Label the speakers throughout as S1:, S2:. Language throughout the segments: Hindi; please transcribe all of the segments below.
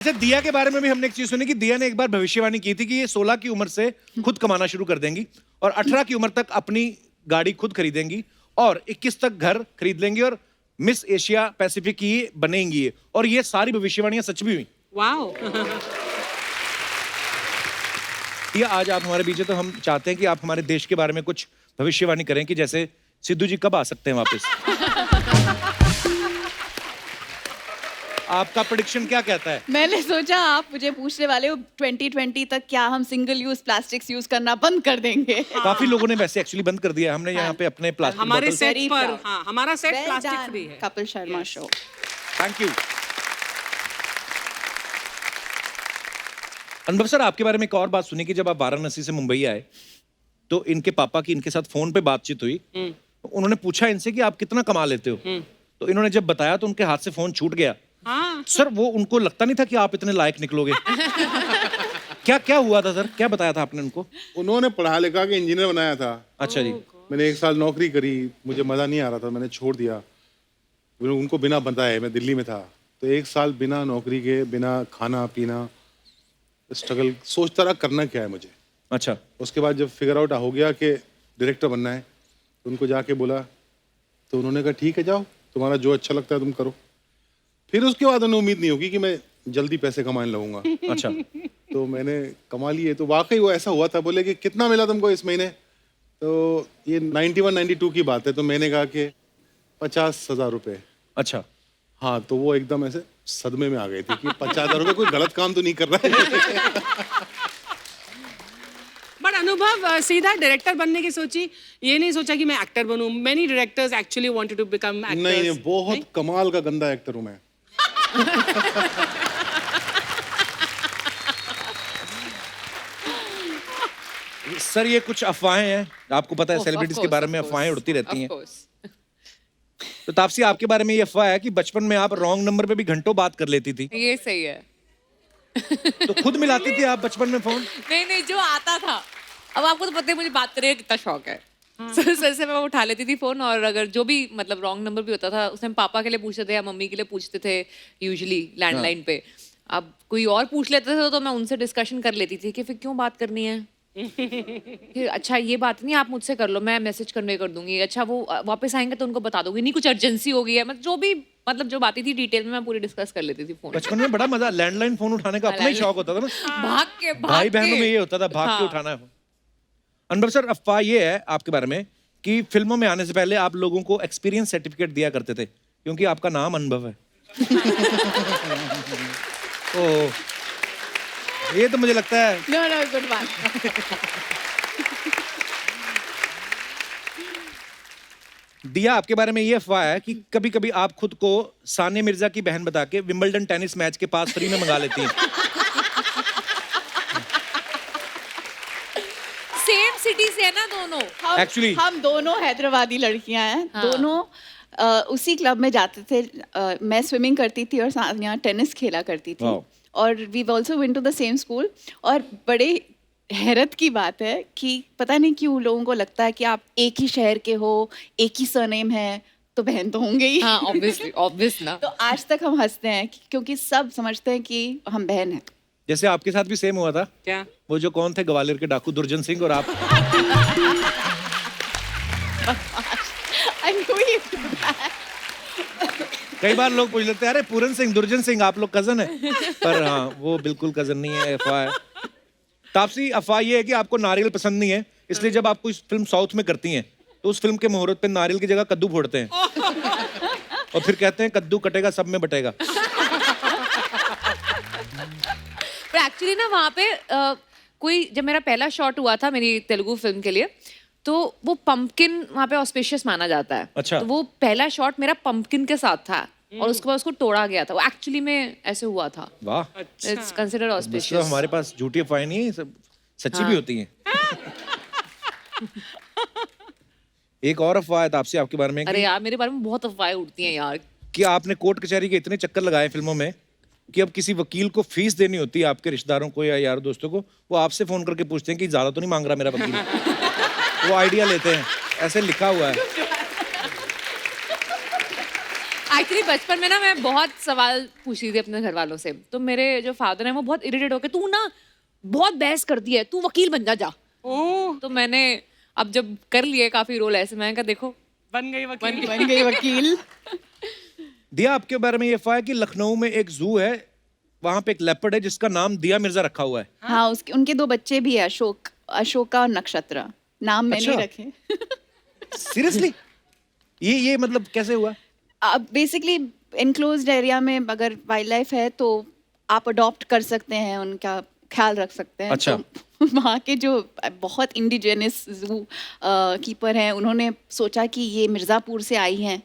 S1: जैसे दिया के बारे में भी हमने एक चीज सुनी कि दिया ने एक बार भविष्यवाणी की थी कि ये 16 की उम्र से खुद कमाना शुरू कर देंगी और 18 की उम्र तक अपनी गाड़ी खुद खरीदेंगी और 21 तक घर खरीद लेंगी और मिस एशिया पैसिफिक की बनेंगी ये। और ये सारी भविष्यवाणियां सच भी हुई।
S2: वाओ।
S1: दिया आज आप हमारे बीच हैं तो हम चाहते हैं कि आप हमारे देश के बारे में कुछ भविष्यवाणी करें कि जैसे सिद्धू जी कब आ सकते हैं वापस। आपका प्रेडिक्शन क्या कहता है?
S3: मैंने सोचा आप मुझे पूछने वाले हो 2020 तक क्या हम सिंगल यूज प्लास्टिक्स यूज करना बंद कर देंगे।
S1: काफी लोगों ने वैसे एक्चुअली बंद कर दिया है। हमने यहाँ पे अपने प्लास्टिक
S2: हमारे सेट
S3: Very
S2: पर
S3: proud.
S2: हाँ हमारा सेट प्लास्टिक फ्री है।
S3: Kapil Sharma show.
S1: Thank you. अनुभव सर, आपके बारे में एक और बात सुनी कि जब आप वाराणसी से मुंबई आए तो इनके पापा की इनके साथ फोन पे बातचीत हुई। तो उन्होंने पूछा इनसे कि आप कितना कमा लेते हो, तो इन्होंने जब बताया तो उनके हाथ से फोन छूट गया।
S2: हाँ।
S1: सर वो उनको लगता नहीं था कि आप इतने लायक निकलोगे। क्या क्या हुआ था सर, क्या बताया था आपने उनको?
S4: उन्होंने पढ़ा लिखा के इंजीनियर बनाया था।
S1: अच्छा जी।
S4: मैंने 1 साल नौकरी करी, मुझे मज़ा नहीं आ रहा था, मैंने छोड़ दिया। उनको बिना बताए, मैं दिल्ली में था तो 1 साल बिना नौकरी के, बिना खाना पीना स्ट्रगल, सोचता रहा करना क्या है मुझे।
S1: अच्छा।
S4: उसके बाद जब फिगर आउट हो गया कि डायरेक्टर बनना है तो उनको जाके बोला तो उन्होंने कहा ठीक है जाओ, तुम्हारा जो अच्छा लगता है तुम करो। फिर उसके बाद उन्हें उम्मीद नहीं होगी कि मैं जल्दी पैसे कमाने लगूंगा।
S1: अच्छा।
S4: तो मैंने कमा लिए। तो वाकई वो ऐसा हुआ था। बोले कि कितना मिला तुमको इस महीने? तो ये 91-92 की बात है। तो मैंने कहा कि 50,000 रुपये।
S1: अच्छा।
S4: हाँ, तो वो एकदम ऐसे सदमे में आ गए थे कि 50,000 रुपये कोई गलत काम तो नहीं कर रहा है।
S2: बट अनुभव सीधा डायरेक्टर बनने की सोची, ये नहीं सोचा कि मैं एक्टर बनूं? Many directors actually wanted to become actors.
S4: नहीं, बहुत कमाल का गंदा एक्टर हूँ मैं।
S1: सर ये कुछ अफवाहें हैं, आपको पता है सेलिब्रिटीज के बारे में अफवाहें उड़ती रहती हैं। तो तापसी, आपके बारे में ये अफवाह है कि बचपन में आप रॉन्ग नंबर पे भी घंटों बात कर लेती थी।
S5: ये सही है।
S1: तो खुद मिलाती थी आप बचपन में फोन?
S5: नहीं नहीं, जो आता था। अब आपको तो पता है मुझे बात करने का कितना शौक है। सर से मैं उठा लेती थी फोन, और अगर जो भी मतलब रॉन्ग नंबर भी होता था उसमें पापा के लिए पूछते थे या मम्मी के लिए पूछते थे, यूजुअली लैंडलाइन पे। अब कोई और पूछ लेते थे तो मैं उनसे डिस्कशन कर लेती थी कि फिर क्यों बात करनी है। कि अच्छा ये बात नहीं, आप मुझसे कर लो, मैं मैसेज कन्वे कर दूंगी। अच्छा वो वापस आएंगे तो उनको बता दूंगी, नहीं कुछ अर्जेंसी हो गई है। मतलब जो भी जो बात थी डिटेल में मैं पूरी डिस्कस कर लेती थी फोन।
S1: बचपन में बड़ा मजा, लैंडलाइन फोन उठाने का अपना ही शौक होता था ना।
S5: भाग
S1: भाई बहनों में ये होता था, भाग के उठाना है। अनवर सर, अफवाह ये है आपके बारे में कि फिल्मों में आने से पहले आप लोगों को एक्सपीरियंस सर्टिफिकेट दिया करते थे क्योंकि आपका नाम अनुभव है। ओ, ये तो मुझे लगता है
S3: नो गुड वन।
S1: दिया, आपके बारे में ये अफवाह है कि कभी कभी आप खुद को सानिया मिर्जा की बहन बता के विंबलडन टेनिस मैच के पास फ्री में मंगा लेती हैं।
S5: सेम सिटी से है ना दोनों।
S1: Actually-
S3: हम दोनों हैदराबादी लड़कियां हैं। दोनों उसी क्लब में जाते थे। मैं स्विमिंग करती थी और सानिया टेनिस खेला करती थी।
S1: Wow.
S3: और we also went to the same school. और बड़े हैरत की बात है कि पता नहीं क्यों लोगों को लगता है कि आप एक ही शहर के हो, एक ही सरनेम है, तो बहन तो होंगे ही।
S5: हाँ ऑब्वियसली, ऑब्वियस ना।
S3: तो आज तक हम हंसते हैं क्योंकि सब समझते हैं कि हम बहन हैं।
S1: जैसे आपके साथ भी सेम हुआ था।
S2: क्या?
S1: वो जो कौन थे ग्वालियर के डाकू दुर्जन सिंह और आप।
S3: I knew you'd do that.
S1: कई बार लोग पूछ लेते हैं अरे पूरन सिंह दुर्जन सिंह आप लोग कजन है, पर हाँ वो बिल्कुल कजन नहीं है, अफवाह है। तापसी, अफवाह ये है कि आपको नारियल पसंद नहीं है, इसलिए जब आप कोई फिल्म साउथ में करती हैं तो उस फिल्म के मुहूर्त पे नारियल की जगह कद्दू फोड़ते हैं और फिर कहते हैं कद्दू कटेगा सब में बटेगा।
S5: पर एक्चुअली ना वहाँ पे कोई जब मेरा पहला शॉट हुआ था मेरी तेलुगु फिल्म के लिए, तो वो पंपकिन वहाँ पे ऑस्पिशियस माना जाता है।
S1: अच्छा।
S5: तो वो पहला शॉट मेरा पंपकिन के साथ था और उसके बाद उसको तोड़ा गया था। वो एक्चुअली में ऐसे हुआ था।
S1: वाह,
S5: इट्स कंसिडर्ड
S1: मतलब
S5: ऑस्पिशियस।
S1: हमारे पास झूठी अफवाहें नहीं है, सब सच्ची भी होती हैं। एक और अफवाह है तापसी आपके बारे में
S5: अरे यार मेरे बारे में बहुत अफवाहें उड़ती हैं यार।
S1: कि आपने कोर्ट कचहरी के इतने चक्कर लगाए फिल्मों में कि अब किसी वकील को फीस देनी होती है आपके रिश्तेदारों को या यार दोस्तों को, वो आपसे फोन करके पूछते हैं कि ज्यादा तो नहीं मांग रहा मेरा वकील। वो आइडिया लेते हैं, ऐसे लिखा हुआ है।
S5: एक्चुअली बचपन में ना मैं बहुत सवाल पूछती थी अपने घर वालों से, तो मेरे जो फादर हैं वो बहुत इरिटेट होके, तू ना बहुत बहस करती है, तू वकील बन जा।
S2: ओह,
S5: तो मैंने अब जब कर लिए काफी रोल ऐसे, मैंने कहा देखो
S2: बन गई वकील।
S3: बन गई वकील।
S1: दिया, आपके बारे में ये अफवाह है कि लखनऊ में एक जू है, वहां पे एक लेपर्ड है जिसका नाम दिया मिर्जा रखा हुआ है।
S3: हाँ, उसके उनके 2 बच्चे भी है, अशोका और नक्षत्र। नाम मैंने ही
S1: अच्छा।
S3: रखे।
S1: सीरियसली? ये मतलब कैसे हुआ?
S3: अब बेसिकली इनक्लोज्ड एरिया में अगर वाइल्ड लाइफ है तो आप अडॉप्ट कर सकते हैं, उनका ख्याल रख सकते हैं।
S1: अच्छा।
S3: तो वहाँ के जो बहुत इंडिजिनस जू कीपर हैं, उन्होंने सोचा कि ये मिर्ज़ापुर से आई हैं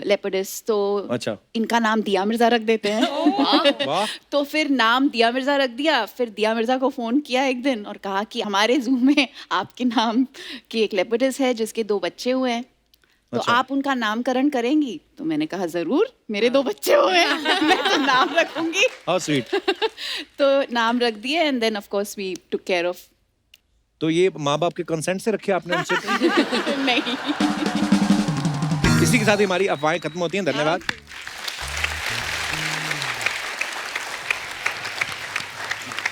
S3: लेपर्डिस, तो
S1: अच्छा।
S3: इनका नाम दिया मिर्जा रख देते हैं।
S1: वाह।
S3: तो फिर नाम दिया मिर्जा रख दिया। फिर दिया मिर्जा को फोन किया एक दिन और कहा कि हमारे जू में आपके नाम की एक लेपर्डिस है जिसके 2 बच्चे हुए हैं, तो
S1: अच्छा।
S3: आप उनका नामकरण करेंगी? तो मैंने कहा जरूर, मेरे 2 बच्चे हुए हैं, मैं तो नाम रखूंगी।
S1: How sweet.
S3: तो नाम रख दिए and then of course we took care of.
S1: तो ये माँ बाप के कंसेंट से रखे आपने उनसे?
S3: नहीं।
S1: इसी के साथ ही हमारी अफवाहें खत्म होती हैं। धन्यवाद।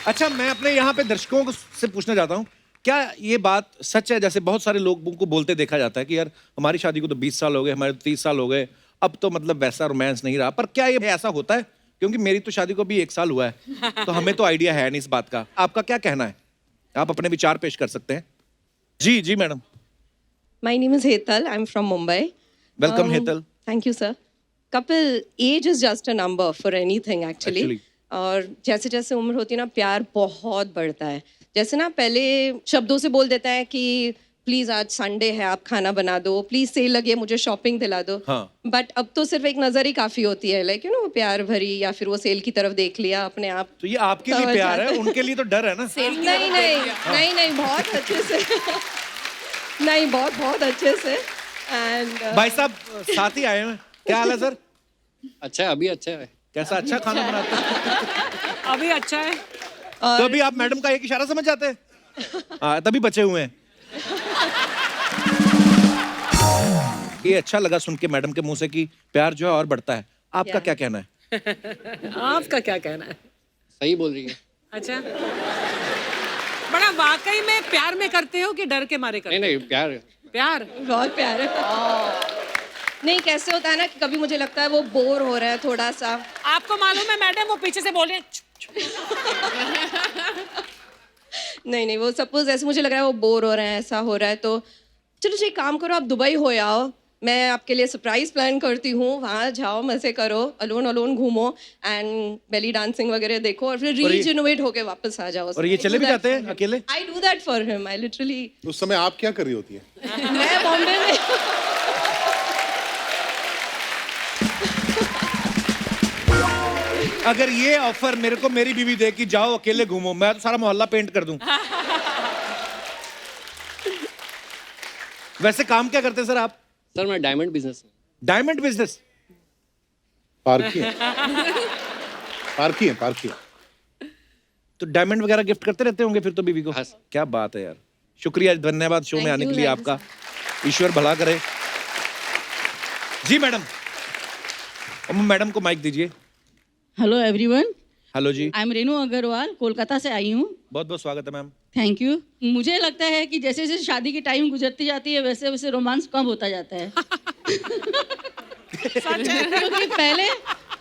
S1: अच्छा, मैं अपने यहाँ पे दर्शकों से पूछना चाहता हूँ, क्या ये बात सच है? जैसे बहुत सारे लोगों को बोलते देखा जाता है कि यार हमारी शादी को तो 20 साल हो गए, हमारे तो 30 साल हो गए, अब तो मतलब वैसा रोमांस नहीं रहा। पर क्या ये ऐसा होता है? क्योंकि मेरी तो शादी को भी 1 साल हुआ है, तो हमें तो आइडिया है नहीं इस बात का। आपका क्या कहना है? आप अपने विचार पेश कर सकते हैं। जी जी madam.
S6: My name is Hetal. I'm from Mumbai.
S1: Welcome Hetal.
S6: Thank you, sir. Couple, age is just a number for anything actually.
S1: Actually.
S6: और जैसे जैसे उम्र होती है ना, प्यार बहुत बढ़ता है। जैसे ना पहले शब्दों से बोल देता है कि प्लीज आज संडे है, आप खाना बना दो, प्लीज सेल लगी है, मुझे शॉपिंग दिला दो।
S1: हाँ।
S6: बट अब तो सिर्फ एक नजर ही काफी होती है, लाइक यू नो प्यार भरी, या फिर वो सेल की तरफ देख लिया अपने आप।
S1: तो ये आपके लिए प्यार है, उनके लिए तो डर है ना?
S6: नहीं नहीं नहीं नहीं, बहुत अच्छे से नहीं, बहुत बहुत अच्छे से। एंड
S1: भाई साहब साथ ही आए हैं, क्या हाल है सर?
S7: अच्छा है, अभी अच्छा है।
S1: कैसा अच्छा खाना बनाते हैं?
S2: अभी अच्छा है।
S1: तो अभी आप मैडम का एक इशारा समझ जाते हैं? हाँ, तभी बचे हुए हैं। ये अच्छा लगा सुन के मैडम के मुंह से कि प्यार जो है और बढ़ता है। आपका क्या कहना है?
S2: आपका क्या कहना है?
S7: सही बोल रही है।
S2: अच्छा, बड़ा वाकई में प्यार में करते हो कि डर के मारे करते
S7: नहीं
S2: हो?
S7: नहीं, प्यार
S2: प्यार।
S6: बहुत प्यार है। नहीं, कैसे होता है ना कि कभी मुझे लगता है वो बोर हो रहा है थोड़ा सा।
S2: आपको मालूम है मैडम, वो पीछे से बोल रहे हैं
S6: नहीं नहीं, वो सपोज ऐसे मुझे लग रहा है वो बोर हो रहे हैं, ऐसा हो रहा है, तो चलो एक काम करो, आप दुबई हो आओ, मैं आपके लिए सरप्राइज प्लान करती हूँ, वहाँ जाओ, मजे करो, अलोन अलोन घूमो एंड बेली डांसिंग वगैरह देखो और फिर रीजनरेट होके वापस आ जाओ।
S1: और ये चले भी जाते हैं अकेले?
S6: I do that for him, I literally.
S4: उस समय आप क्या कर रही होती है?
S6: मैं बॉम्बे में
S1: अगर ये ऑफर मेरे को मेरी बीवी दे कि जाओ अकेले घूमो, मैं तो सारा मोहल्ला पेंट कर दूं। वैसे काम क्या करते हैं सर आप?
S7: सर मैं डायमंड बिजनेस में।
S1: Diamond business?
S4: पार्की है, पार्की है, पार्की है।
S1: तो डायमंड वगैरह गिफ्ट करते रहते होंगे फिर तो बीवी को?
S7: हाँ सर।
S1: क्या बात है यार, शुक्रिया, धन्यवाद शो में आने के लिए आपका। ईश्वर भला करे। जी मैडम। मैडम को माइक दीजिए।
S8: हेलो एवरीवन,
S1: हेलो जी।
S8: आई एम रेनू अग्रवाल, कोलकाता से आई हूँ।
S1: बहुत बहुत स्वागत है मैम।
S8: Thank you. मुझे लगता है कि जैसे जैसे शादी की टाइम गुजरती जाती है वैसे वैसे रोमांस कम होता जाता है। क्योंकि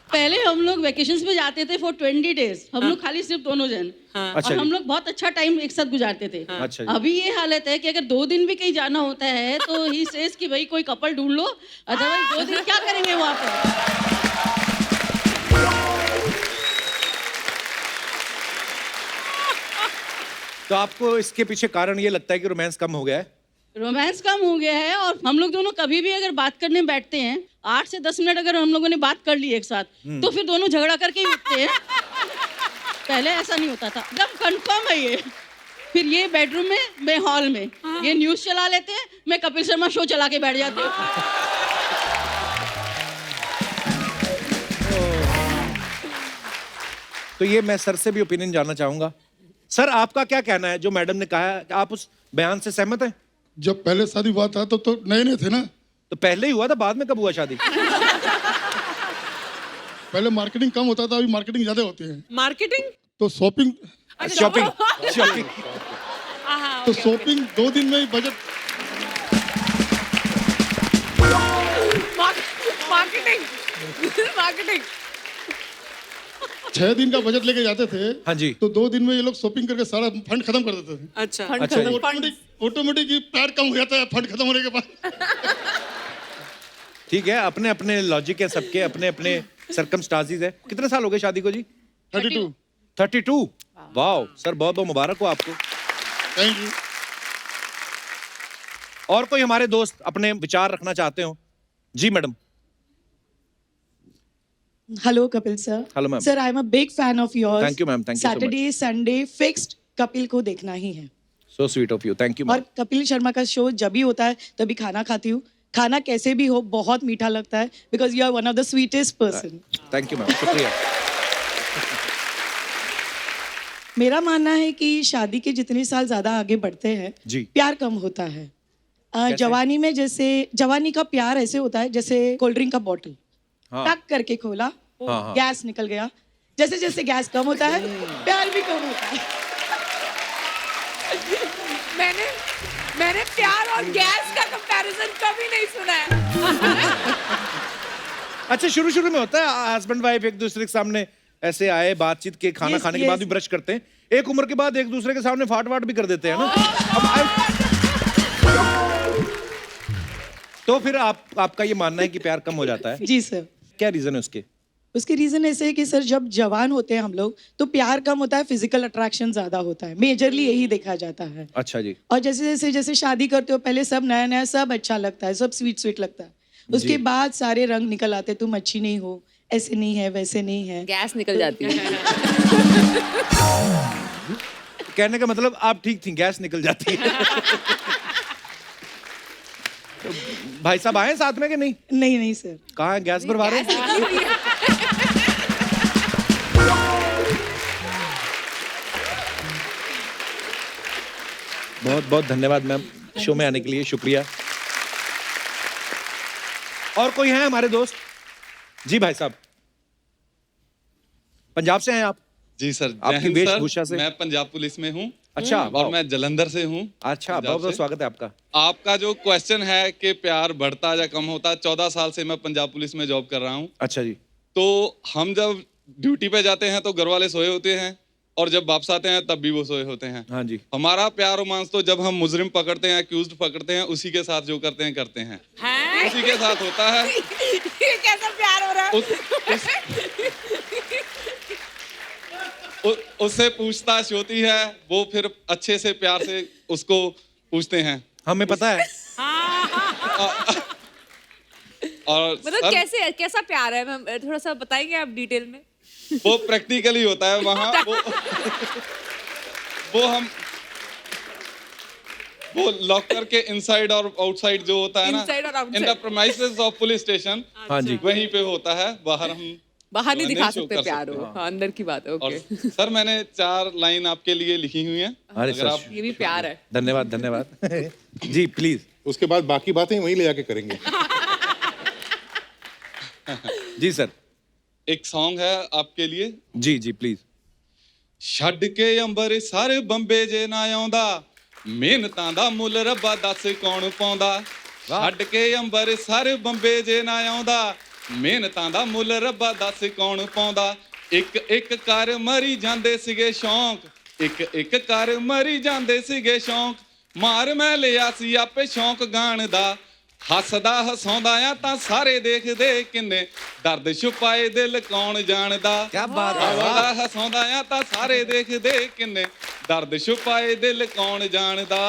S8: पहले हम लोग वेकेशंस में जाते थे फॉर 20 डेज, हम लोग खाली सिर्फ दोनों जन,
S1: अच्छा
S8: और हम
S1: जी।
S8: लोग बहुत अच्छा टाइम एक साथ गुजारते थे।
S1: अच्छा जी।
S8: अभी ये हालत है कि अगर 2 दिन भी कहीं जाना होता है तो ही सेज कि भाई कोई कपल ढूंढ लो, अदरवाइज 2 दिन क्या करेंगे वहाँ पर।
S1: तो आपको इसके पीछे कारण ये लगता है कि रोमांस कम हो गया है?
S8: रोमांस कम हो गया है, और हम लोग दोनों कभी भी अगर बात करने बैठते हैं 8 से 10 मिनट अगर हम लोगों ने बात कर ली एक साथ, तो फिर दोनों झगड़ा करके ही उठते हैं। पहले ऐसा नहीं होता था, एकदम कंफर्म है ये। फिर ये बेडरूम में, मैं हॉल में, ये न्यूज चला लेते हैं, मैं कपिल शर्मा शो चला के बैठ जाती हूँ।
S1: तो ये मैं सर से भी ओपिनियन जानना चाहूंगा। सर आपका क्या कहना है जो मैडम ने कहा है, आप उस बयान से सहमत हैं?
S9: जब पहले शादी हुआ था तो नए नए थे ना।
S1: तो पहले ही हुआ था, बाद में कब हुआ शादी?
S9: पहले मार्केटिंग कम होता था, अभी मार्केटिंग ज्यादा होती है।
S2: मार्केटिंग
S9: तो शॉपिंग
S1: शॉपिंग शॉपिंग
S9: तो शॉपिंग 2 दिन में ही बजट
S2: मार्केटिंग मार्केटिंग
S9: 6 दिन का बजट लेके जाते थे।
S1: हाँ जी।
S9: तो 2 दिन में ये लोग शॉपिंग करके सारा फंड खत्म कर देते थे।
S2: अच्छा
S1: अच्छा जी।
S9: ऑटोमेटिक ही प्यार कम हो जाता है फंड खत्म होने के बाद।
S1: ठीक है, अपने अपने लॉजिक है, सबके अपने अपने सर्कमस्टांसेस है। कितने साल हो गए शादी को जी?
S9: 32।
S1: 32। वाह सर, बहुत बहुत मुबारक हो आपको।
S9: Thank you.
S1: और कोई हमारे दोस्त अपने विचार रखना चाहते हो? जी madam.
S10: Hello, Kapil sir.
S1: Hello, ma'am.
S10: Sir, I'm a big fan of yours.
S1: Thank you, ma'am. Thank you so much.
S10: Saturday, Sunday, fixed Kapil को देखना ही है।
S1: So sweet of you, thank you
S10: और कपिल शर्मा का शो जब भी होता है तभी खाना खाती हूँ। खाना कैसे भी हो बहुत मीठा लगता है because you are one of the sweetest person.
S1: Thank you ma'am, शुक्रिया।
S10: मेरा मानना है कि शादी के जितने साल ज्यादा आगे बढ़ते हैं
S1: जी।
S10: प्यार कम होता है। जवानी में जैसे जवानी का प्यार ऐसे होता है जैसे कोल्ड ड्रिंक का बॉटल टक करके खोला,
S1: हाँ।
S10: गैस निकल गया। जैसे जैसे गैस कम होता है प्यार भी कम होता है।
S5: मैंने प्यार और गैस का कंपैरिजन कभी नहीं सुना है।
S1: अच्छा, शुरू शुरू में होता है हस्बैंड वाइफ एक दूसरे के सामने ऐसे आए, बातचीत के, खाना
S10: Yes,
S1: खाने के बाद
S10: yes.
S1: भी ब्रश करते हैं। एक उम्र के बाद एक दूसरे के सामने फाट वाट भी कर देते हैं ना। तो फिर आपका ये मानना है कि प्यार कम हो जाता है?
S10: जी सर।
S1: क्या रीजन है उसके?
S10: उसके रीजन ऐसे है कि सर जब जवान होते हैं हम लोग तो प्यार कम होता है, फिजिकल अट्रैक्शन ज्यादा होता है, मेजरली यही देखा जाता है।
S1: अच्छा जी।
S10: और जैसे जैसे जैसे शादी करते हो पहले सब नया नया, सब अच्छा लगता है, सब स्वीट स्वीट लगता है। उसके बाद सारे रंग निकल आते, तुम अच्छी नहीं हो, ऐसे नहीं है, वैसे नहीं है।
S5: गैस निकल जाती है।
S1: कहने का मतलब आप ठीक थी, गैस निकल जाती है। तो भाई साहब आए साथ में कि नहीं?
S10: नहीं नहीं सर।
S1: कहाँ है, गैस भरवा रहे हैं? बहुत बहुत धन्यवाद मैम, शो में आने के लिए शुक्रिया। और कोई है हमारे दोस्त? जी भाई साहब, पंजाब से हैं आप?
S11: जी सर,
S1: आपकी वेशभूषा से
S11: मैं पंजाब पुलिस में हूँ।
S1: अच्छा,
S11: और मैं जलंधर से हूँ।
S1: अच्छा,
S11: पंजाब
S1: बहुत बहुत
S11: से।
S1: स्वागत है आपका।
S11: आपका जो क्वेश्चन है कि प्यार बढ़ता या कम होता, 14 साल से मैं पंजाब पुलिस में जॉब कर रहा हूँ।
S1: अच्छा जी।
S11: तो हम जब ड्यूटी पे जाते हैं तो घर वाले सोए होते हैं, और जब वापस आते हैं तब भी वो सोए होते हैं।
S1: हाँ जी।
S11: हमारा प्यार रोमांस तो जब हम मुजरिम पकड़ते हैं, अक्यूज्ड पकड़ते हैं, उसी के साथ जो करते हैं करते हैं, उसी के साथ होता है।
S5: ये कैसा प्यार हो रहा है?
S11: उससे पूछताछ होती है, वो फिर अच्छे से प्यार से उसको पूछते हैं।
S1: हमें पता है।
S11: और
S5: मतलब कैसा प्यार है, मैम थोड़ा सा बताएंगे आप डिटेल में?
S11: वो प्रैक्टिकली होता है वहाँ। वो लॉकर के इनसाइड और आउटसाइड जो होता है ना,
S5: Inside और outside।
S11: In the premises of police station,
S1: हाँ जी,
S11: वहीं पे होता है। बाहर हम
S5: बाहर नहीं दिखा
S11: show
S5: सकते
S11: कर
S5: प्यार
S11: सकते
S5: हो।
S11: हैं।
S5: हाँ, अंदर की बात है।
S11: और
S5: ओके।
S11: सर मैंने 4 लाइन आपके लिए लिखी हुई हैं।
S1: अरे
S11: अगर
S1: सर,
S11: आप
S5: ये भी प्यार है।
S1: धन्यवाद धन्यवाद। जी प्लीज।
S4: उसके बाद बाकी बातें वहीं ले जाके करेंगे।
S1: जी सर।
S11: एक सॉन्ग है आपके लिए।
S1: जी जी प्लीज।
S11: ਛੱਡ ਕੇ ਅੰਬਰਸਰ ਬੰਬੇ ਜੇ ਨਾ ਆਉਂਦਾ, ਮਿਹਨਤਾਂ ਦਾ ਮੁੱਲ ਰੱਬਾ ਦੱਸ ਕੌਣ ਪਾਉਂਦਾ। ਛੱਡ ਕੇ ਅੰਬਰਸਰ ਬੰਬੇ ਜੇ ਨਾ ਆਉਂਦਾ, ਮਿਹਨਤਾਂ ਦਾ ਮੁੱਲ ਰੱਬਾ ਦੱਸ ਕੌਣ ਪਾਉਂਦਾ। ਇੱਕ ਇੱਕ ਕਰ ਮਰੀ ਜਾਂਦੇ ਸੀਗੇ ਸ਼ੌਂਕ, ਇੱਕ ਇੱਕ ਕਰ ਮਰੀ ਜਾਂਦੇ ਸੀਗੇ ਸ਼ੌਂਕ। ਮਾਰ ਮੈਂ ਲਿਆ ਸੀ ਆਪੇ ਸ਼ੌਂਕ ਗਾਣ ਦਾ, ਹੱਸਦਾ ਹਸਾਉਂਦਾ ਆ ਤਾਂ ਸਾਰੇ ਦੇਖਦੇ, ਕਿੰਨੇ ਦਰਦ ਛੁਪਾਏ ਦਿਲ ਕੌਣ ਜਾਣਦਾ।
S1: क्या बात है,
S11: ਹੱਸਦਾ ਹਸਾਉਂਦਾ ਆ ਤਾਂ ਸਾਰੇ ਦੇਖਦੇ, ਕਿੰਨੇ ਦਰਦ ਛੁਪਾਏ ਦਿਲ ਕੌਣ ਜਾਣਦਾ।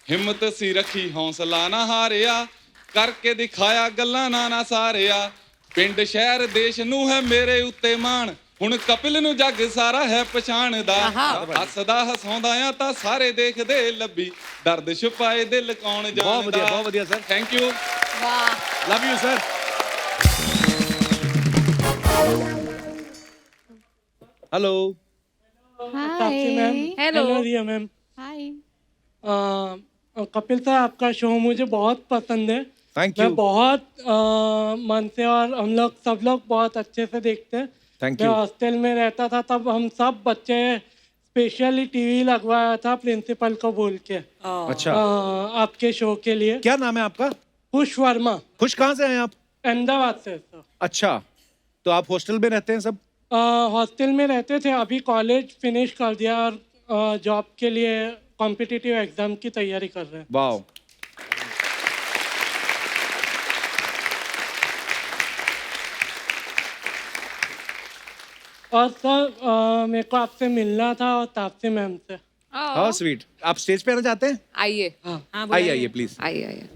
S11: ਹਿੰਮਤ ਸੀ ਰੱਖੀ ਹੌਸਲਾ ਨਾ ਹਾਰਿਆ, ਕਰਕੇ ਦਿਖਾਇਆ ਗੱਲਾਂ ਨਾ ਸਾਰਿਆ। ਪਿੰਡ ਸ਼ਹਿਰ ਦੇਸ਼ ਨੂੰ ਹੈ ਮੇਰੇ ਉੱਤੇ ਮਾਣ, ਹੁਣ ਕਪਿਲ ਨੂੰ ਜੱਗ ਸਾਰਾ ਹੈ ਪਛਾਣਦਾ। ਹੱਸਦਾ ਹਸਾਉਂਦਾ ਆ ਤਾਂ ਸਾਰੇ ਦੇਖਦੇ, ਲੱਭੀ ਦਰਦ ਛੁਪਾਏ ਦਿਲ ਕੌਣ ਜਾਣਦਾ।
S1: बहुत बढ़िया sir.
S11: Thank you.
S1: Love you sir. Hello.
S5: Hello.
S3: Hi.
S12: Kapil साहब आपका शो मुझे बहुत पसंद है।
S1: थैंक
S12: मैं
S1: यू,
S12: बहुत मन से, और हम लोग सब लोग बहुत अच्छे से देखते हैं।
S1: थैंक
S12: मैं
S1: यू।
S12: हॉस्टल में रहता था, तब हम सब बच्चे स्पेशली टीवी लगवाया था प्रिंसिपल को बोल के,
S1: अच्छा,
S12: आपके शो के लिए।
S1: क्या नाम है आपका?
S12: खुश वर्मा,
S1: खुश कहाँ से हैं आप?
S12: अहमदाबाद से सर।
S1: अच्छा, तो आप हॉस्टल में रहते हैं सब?
S12: हॉस्टल में रहते थे, अभी कॉलेज फिनिश कर दिया और जॉब के लिए कॉम्पिटिटिव एग्जाम की तैयारी कर रहे हैं।
S1: वाह,
S12: और सर मेरे को आपसे मिलना था, और तापसी मैम से।
S1: How sweet. आप स्टेज पे आना चाहते हैं?
S5: आइए
S1: आइए आइए प्लीज।
S5: आइए आइए।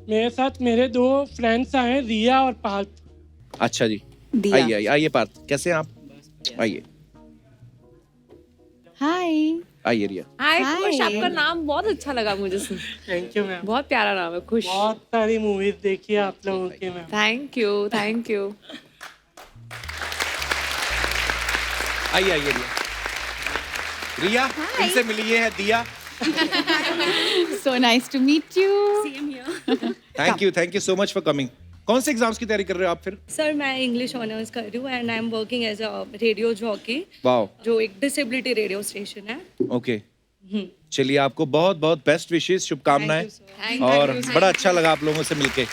S12: मेरे साथ मेरे 2 फ्रेंड्स आए, रिया और पार्थ।
S1: अच्छा जी,
S3: दिया।
S1: आइए आइए आइए पार्थ, कैसे हैं आप? आइए
S3: हाय।
S1: आइए रिया।
S5: हाय
S3: Hi.
S5: खुश, आपका नाम बहुत अच्छा लगा मुझे सुन।
S12: Thank you ma'am.
S5: बहुत प्यारा नाम है खुश।
S12: बहुत सारी मूवीज देखी है आप लोगों की ma'am.
S5: Thank you, thank you.
S1: आइए आइए रिया। रिया, इनसे मिलिए, है दिया।
S3: So nice to meet you.
S1: Thank you so much for coming. कौन से एग्जाम्स की तैयारी कर रहे हो आप फिर?
S13: सर मैं इंग्लिश ऑनर्स कर रही हूँ and I am working as a radio jockey,
S1: wow,
S13: जो एक डिसेबिलिटी रेडियो स्टेशन है।
S1: ओके। चलिए, आपको बहुत बहुत बेस्ट विशेष, शुभकामनाएं,
S5: Thank
S1: और
S5: you,
S1: बड़ा अच्छा लगा आप लोगों से मिलके।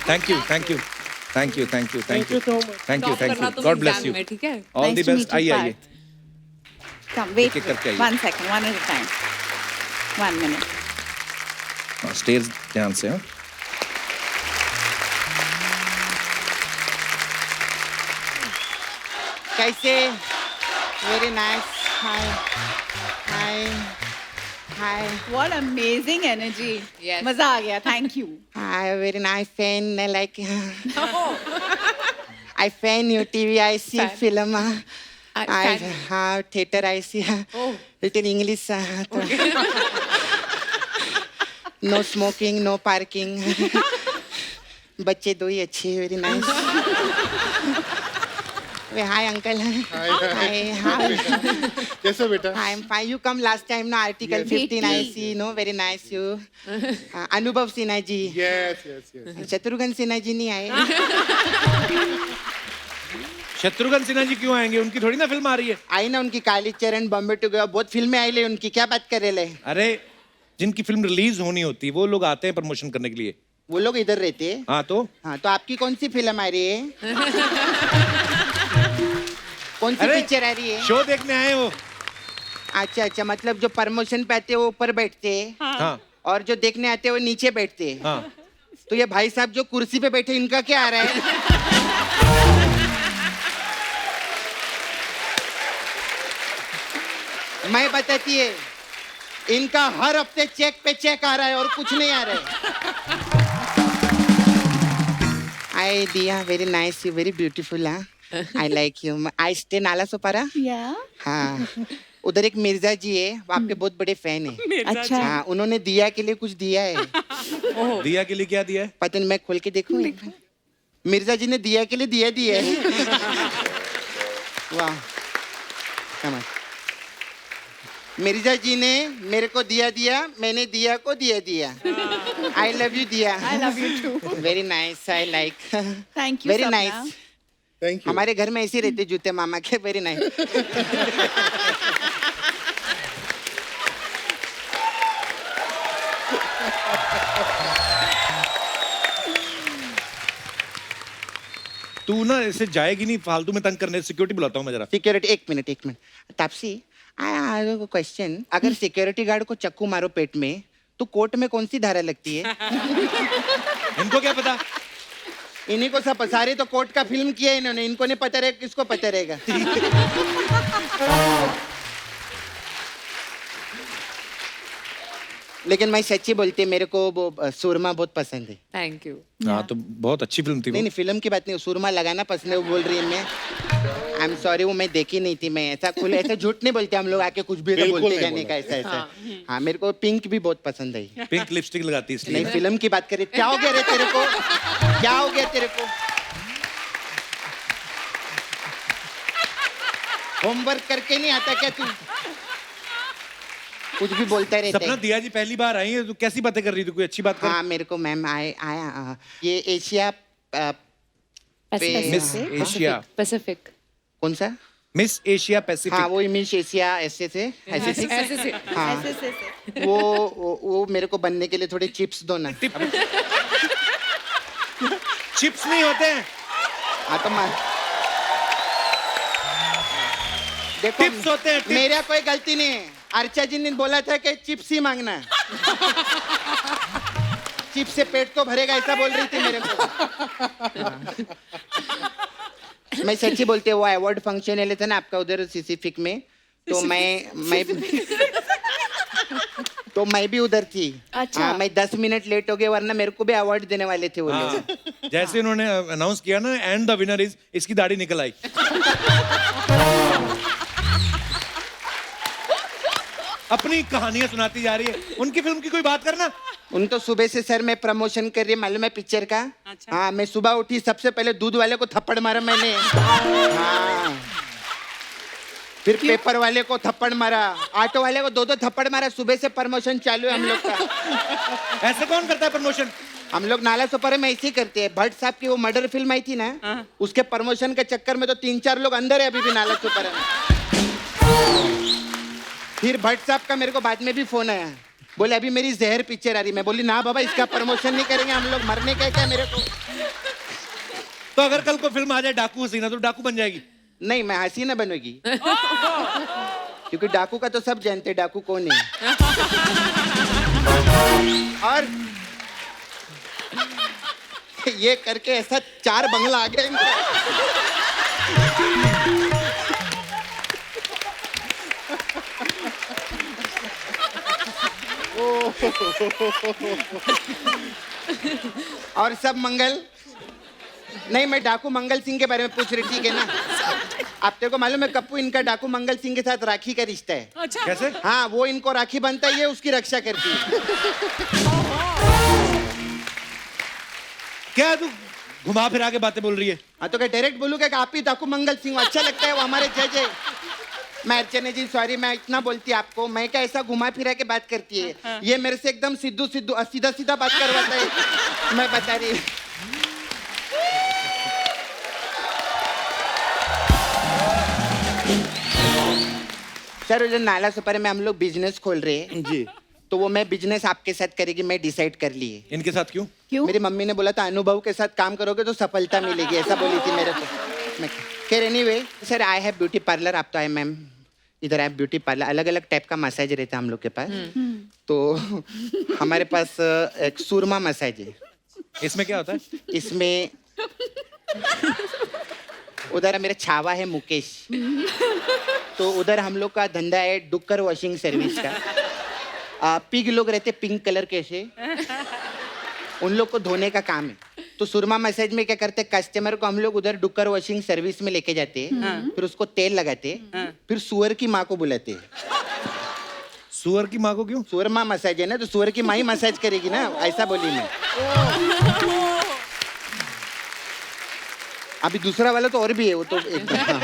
S1: Thank you thank you thank you thank you
S12: thank you so much.
S1: Thank you
S5: top करना तुम
S1: गॉड ब्लेस
S5: एग्जाम
S1: यू,
S5: में, ठीक है?
S1: All
S3: Nice
S1: the
S3: to
S1: best.
S3: meet you,
S1: आइए आइए।
S3: Parth. Come, wait.
S1: एक-एक करके आइए।
S3: 1 second, one at a time. 1 minute.
S1: Stage ध्यान से। हाँ,
S14: कैसे? Very nice. Hi hi hi
S3: What amazing energy.
S5: Yes.
S3: मजा आ गया. Thank you.
S14: Hi, very nice fan, like I fan you TV, I see
S5: Fan.
S14: Film, I
S5: fan.
S14: हाँ theatre, I see little English, no smoking, no parking, बच्चे 2 ही अच्छे, very nice. Hi uncle. Hi hi.
S4: कैसे बेटा?
S14: I am fine. You come last time, no? Article 15, I see. No, very nice. You. Anubhav Sinha ji.
S4: Yes yes yes.
S14: Shatrughan Sinha ji नहीं आए।
S1: शत्रुघ्न सिन्हा जी क्यों आएंगे? उनकी थोड़ी ना फिल्म आ रही है।
S14: आई ना उनकी काली चरण, बॉम्बे टू गया, बहुत फिल्में आई ले उनकी, क्या बात कर रहे ले?
S1: अरे, जिनकी फिल्म रिलीज होनी होती, वो लोग आते हैं प्रमोशन करने के लिए।
S14: वो लोग इधर रहते हैं।
S1: हाँ तो
S14: आपकी कौन सी फिल्म आ रही है? कौन सी
S1: अरे,
S14: पिक्चर आ रही है?
S1: शो देखने आए वो।
S14: अच्छा अच्छा, मतलब जो प्रमोशन पे आते हैं वो ऊपर बैठते हैं,
S1: हाँ
S14: और जो देखने आते हैं वो नीचे बैठते हैं।
S1: हाँ।
S14: तो ये भाई साहब जो कुर्सी पे बैठे, इनका क्या आ रहा है? मैं बताती है, इनका हर हफ्ते चेक पे चेक आ रहा है और कुछ नहीं आ रहा है। I Dia, very nice, you very beautiful. हाँ, I like you. I stay Nala Sopara.
S3: Yeah.
S14: हाँ, उधर एक मिर्जा जी है, वो आपके बहुत बड़े फैन है।
S3: अच्छा.
S14: हाँ, उन्होंने दिया के लिए कुछ दिया है।
S1: दिया के लिए क्या दिया है?
S14: पता नहीं, मैं खोल के देखूं एक बार? मिर्जा जी ने दिया के लिए दिया है। वाह, कमाल। मिर्जा जी ने मेरे को दिया, मैंने दिया को दिया। आई लव यू दिया।
S3: I love you too.
S14: Very nice, I like.
S3: Thank you.
S14: Very
S3: Sapna.
S14: Nice.
S4: Thank you.
S14: हमारे घर में ऐसे रहते जूते मामा के, वेरी नाइस।
S1: तू ना ऐसे जाएगी नहीं फालतू में तंग करने। सिक्योरिटी बुलाता हूँ मैं जरा।
S14: सिक्योरिटी, एक minute. Taapsee, I have a question. अगर सिक्योरिटी गार्ड को चक्कू मारो पेट में, तो कोर्ट में कौन सी धारा लगती है?
S1: इनको क्या पता?
S14: इन्हीं को सब, सारे तो कोर्ट का फिल्म किया है इन्होंने, इनको नहीं पता रहेगा, किसको पता रहेगा? लेकिन मैं सच्ची बोलती, मेरे को वो सुरमा बहुत पसंद है।
S5: Thank you.
S1: हाँ तो बहुत अच्छी फिल्म थी वो।
S14: नहीं, फिल्म की बात नहीं, सुरमा लगाना पसंद है, वो बोल रही है। मैं आई एम सॉरी, वो मैं देखी नहीं थी। मैं ऐसा झूठ नहीं बोलते हम लोग, आके कुछ भी तो बोलते जाने का, ऐसा। हाँ, मेरे को पिंक भी बहुत पसंद है।
S1: पिंक लिपस्टिक लगाती है इसलिए।
S14: नहीं, फिल्म की बात करें। क्या हो गया रे तेरे को? क्या हो गया तेरे को? होमवर्क करके नहीं आता क्या तू? कुछ भी बोलते रहते
S1: सपना
S14: हैं।
S1: दिया जी पहली बार आई है तो कैसी बातें कर रही थी, कोई अच्छी बात कर?
S14: हाँ मेरे को मैम आया ये एशिया
S1: मिस एशिया
S5: पैसिफिक
S14: कौन सा?
S1: Miss Asia Pacific.
S14: हाँ वो मिस एशिया ऐसे से ऐसे से
S5: ऐसे से
S14: हाँ वो मेरे को बनने के लिए थोड़े चिप्स दो ना।
S1: चिप्स नहीं होते हैं,
S14: हाँ तो देखो
S1: टिप्स होते हैं, टिप्स।
S14: मेरा कोई गलती नहीं है। अर्चा जी ने बोला था कि चिप्स ही मांगना है। चिप्स से पेट तो भरेगा ऐसा बोल रही थी मेरे को। मैं सच्ची बोलती हूँ, वो अवार्ड फंक्शन है था ना आपका उधर सिसिफिक में, तो मैं भी उधर थी।
S3: अच्छा।
S14: हाँ, मैं 10 मिनट लेट हो गया वरना मेरे को भी अवार्ड देने वाले थे वो लोग।
S1: हाँ, जैसे उन्होंने अनाउंस किया ना एंड द विनर इज, इसकी दाढ़ी निकल आई। अपनी कहानियां सुनाती जा रही है। उनकी फिल्म की कोई बात करना।
S14: उन तो सुबह से सर मैं प्रमोशन कर रही है मालूम है पिक्चर का।
S2: अच्छा।
S14: हाँ मैं सुबह उठी सबसे पहले दूध वाले को थप्पड़ मारा मैंने। हाँ फिर पेपर वाले को थप्पड़ मारा, ऑटो वाले को 2-2 थप्पड़ मारा। सुबह से प्रमोशन चालू है हम लोग का।
S1: ऐसे कौन करता है प्रमोशन?
S14: हम लोग नाला सुपर में ऐसे ही करते हैं। भट्ट साहब की वो मर्डर फिल्म आई थी ना, उसके प्रमोशन के चक्कर में तो 3-4 लोग अंदर है अभी भी नाला सुपर में। फिर भट्ट साहब का मेरे को बाद में भी फोन आया, बोले अभी मेरी जहर पिक्चर आ रही। मैं बोली ना बाबा इसका प्रमोशन नहीं करेंगे हम लोग, मरने का क्या मेरे को।
S1: तो अगर कल को फिल्म आ जाए डाकू हसीना तो डाकू बन जाएगी?
S14: नहीं मैं हसीना बनूंगी। क्योंकि डाकू का तो सब जानते हैं डाकू कौन है। और ये करके ऐसा 4 बंगला आ गए इनको। और सब मंगल नहीं, मैं डाकू मंगल सिंह के बारे में पूछ रही, ठीक है ना? आप तेरे को मालूम है कप्पू, इनका डाकू मंगल सिंह के साथ राखी का रिश्ता है।
S2: अच्छा।
S1: कैसे?
S14: हाँ वो इनको राखी बनता है, ये उसकी रक्षा करती है।
S1: क्या तू घुमा फिरा के बातें बोल रही है?
S14: हाँ तो क्या डायरेक्ट बोलूँगा कि आप ही डाकू मंगल सिंह हो? अच्छा लगता है वो हमारे जज है। मैं अर्चना जी सॉरी, मैं इतना बोलती आपको, मैं क्या ऐसा घुमा फिरा के बात करती है। ये मेरे से एकदम सीधा सीधा बात करवाता है। मैं बता रही। सर उधर नाला सुपर में हम लोग बिजनेस खोल रहे हैं
S1: जी।
S14: तो वो मैं बिजनेस आपके साथ करेगी मैं डिसाइड कर ली है।
S1: इनके साथ क्यों?
S14: मेरी मम्मी ने बोला था अनुभव के साथ काम करोगे तो सफलता मिलेगी, ऐसा बोली थी मेरे को। मैं खैर anyway sir I have beauty parlour. आप तो आए मैम इधर आई ब्यूटी पार्लर, अलग अलग टाइप का मसाज रहता है हम लोग के पास। तो हमारे पास एक सुरमा मसाज है।
S1: इसमें क्या होता है?
S14: इसमें उधर मेरा छावा है मुकेश, तो उधर हम लोग का धंधा है डुक्कर वॉशिंग सर्विस का। पिग लोग रहते पिंक कलर के से, उन लोग को धोने का काम है। तो सुरमा मसाज में क्या करते हैं, कस्टमर को हम लोग उधर डुक्कर वॉशिंग सर्विस में लेके जाते हैं, फिर उसको तेल लगाते हैं, फिर सुअर की माँ को बुलाते हैं।
S1: सुअर की माँ को क्यों?
S14: सुअर माँ मसाज है ना, तो सुअर की माँ ही मसाज करेगी ना, ऐसा बोली मैं। अभी दूसरा वाला तो और भी है वो तो एकदम। हाँ।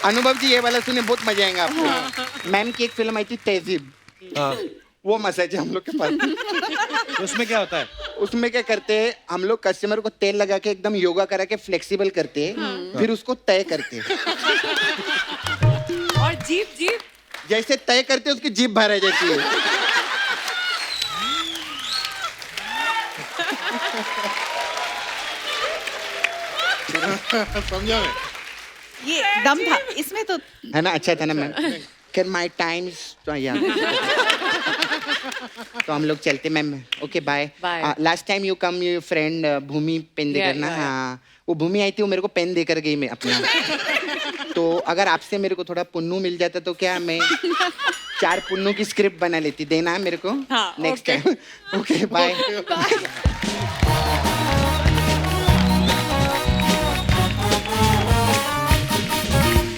S14: अनुभव जी ये वाला सुने बहुत मजा आएगा आपको। मैम की एक फिल्म आई थी तहजीब, वो मसाज है हम लोग के पास।
S1: उसमें क्या होता है?
S14: उसमें क्या करते हैं हम लोग, कस्टमर को तेल लगा के एकदम योगा करा के फ्लेक्सिबल करते हैं, फिर उसको तय करते हैं।
S5: और जीप
S14: जैसे तय करते हैं उसकी जीप बाहर आ जाती है।
S9: समझा मैं।
S3: ये दम था इसमें तो।
S14: है ना, अच्छा था ना मैम। कैन माई टाइम्स तो हम लोग चलते ma'am. Okay bye. Last time you come you friend Bhumi pen देकर ना। हाँ वो भूमि आई थी, वो मेरे को पेन देकर गई मैं अपना। तो अगर आपसे मेरे को थोड़ा पुन्नू मिल जाता तो क्या मैं 4 पुन्नू की स्क्रिप्ट बना लेती। देना है मेरे को नेक्स्ट टाइम। Okay bye.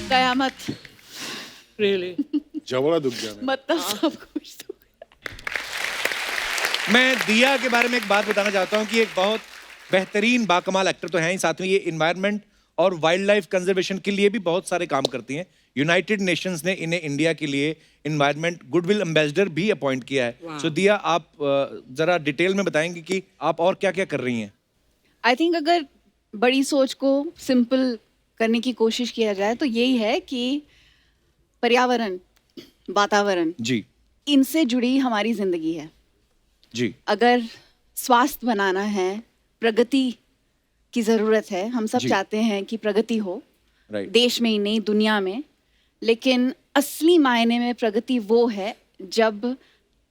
S3: कयामत
S12: रियली
S4: जबड़ा दुख गया मैं।
S3: मतलब सब कुछ तो
S1: मैं दिया के बारे में एक बात बताना चाहता हूँ कि एक बहुत बेहतरीन बाकमाल एक्टर तो है ही, साथ में ये इन्वायरमेंट और वाइल्ड लाइफ कंजर्वेशन के लिए भी बहुत सारे काम करती हैं। यूनाइटेड नेशंस ने इन्हें इंडिया के लिए इन्वायरमेंट गुडविल एम्बेसडर भी अपॉइंट किया है। सो दिया, आप जरा डिटेल में बताएंगे कि आप और क्या क्या कर रही हैं?
S3: आई थिंक अगर बड़ी सोच को सिंपल करने की कोशिश किया जाए तो यही है कि पर्यावरण, वातावरण,
S1: जी
S3: इनसे जुड़ी हमारी जिंदगी है।
S1: जी,
S3: अगर स्वास्थ्य बनाना है, प्रगति की जरूरत है, हम सब
S1: जी।
S3: चाहते हैं कि प्रगति हो,
S1: राइट।
S3: देश में ही नहीं दुनिया में, लेकिन असली मायने में प्रगति वो है जब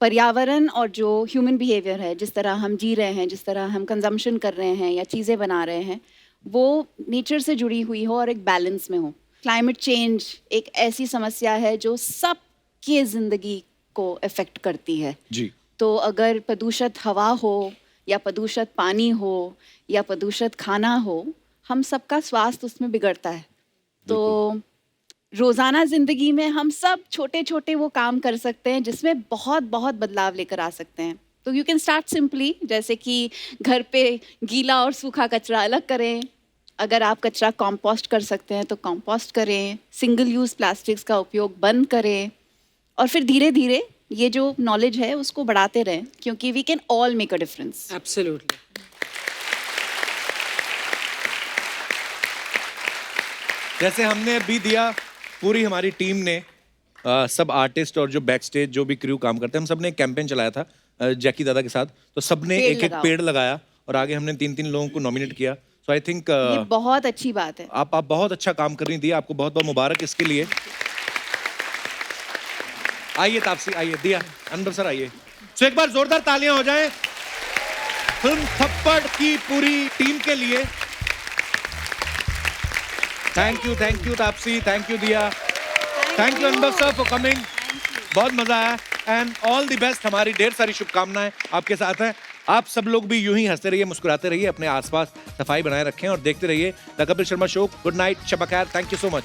S3: पर्यावरण और जो ह्यूमन बिहेवियर है, जिस तरह हम जी रहे हैं, जिस तरह हम कंजम्पशन कर रहे हैं या चीज़ें बना रहे हैं, वो नेचर से जुड़ी हुई हो और एक बैलेंस में हो। क्लाइमेट चेंज एक ऐसी समस्या है जो सबके ज़िंदगी को अफेक्ट करती है।
S1: जी,
S3: तो अगर प्रदूषित हवा हो या प्रदूषित पानी हो या प्रदूषित खाना हो, हम सबका स्वास्थ्य उसमें बिगड़ता है। तो रोज़ाना ज़िंदगी में हम सब छोटे छोटे वो काम कर सकते हैं जिसमें बहुत बहुत बदलाव लेकर आ सकते हैं। तो यू कैन स्टार्ट सिंपली, जैसे कि घर पे गीला और सूखा कचरा अलग करें। अगर आप कचरा कंपोस्ट कर सकते हैं तो कंपोस्ट करें, सिंगल यूज़ प्लास्टिक्स का उपयोग बंद करें, और फिर धीरे धीरे ये जो नॉलेज है उसको बढ़ाते रहें, क्योंकि we can all make a difference.
S2: Absolutely.
S1: जैसे हमने अभी दिया, पूरी हमारी टीम ने सब आर्टिस्ट और जो बैक स्टेज जो भी क्रू काम करते हैं, हम सब ने एक कैंपेन चलाया था जैकी दादा के साथ। तो सबने
S3: पेड़
S1: एक एक
S3: लगाओ।
S1: पेड़ लगाया और आगे हमने 3-3 लोगों को नॉमिनेट किया। सो आई थिंक
S3: ये बहुत अच्छी बात है।
S1: आप बहुत अच्छा काम कर रही थी, आपको बहुत बहुत मुबारक इसके लिए। आइए तापसी, आइए दिया, अनवर सर आइए। सो एक बार जोरदार तालियां हो जाएं फिल्म थप्पड़ की पूरी टीम के लिए। Thank you Taapsee, thank you Dia, thank you Anwar sir for coming. बहुत मजा आया एंड ऑल द बेस्ट। हमारी ढेर सारी शुभकामनाएं आपके साथ हैं। आप सब लोग भी यूं ही हंसते रहिए, मुस्कुराते रहिए, अपने आसपास सफाई बनाए रखें और देखते रहिए the Kapil Sharma show. Good night, शब खैर, थैंक यू सो मच।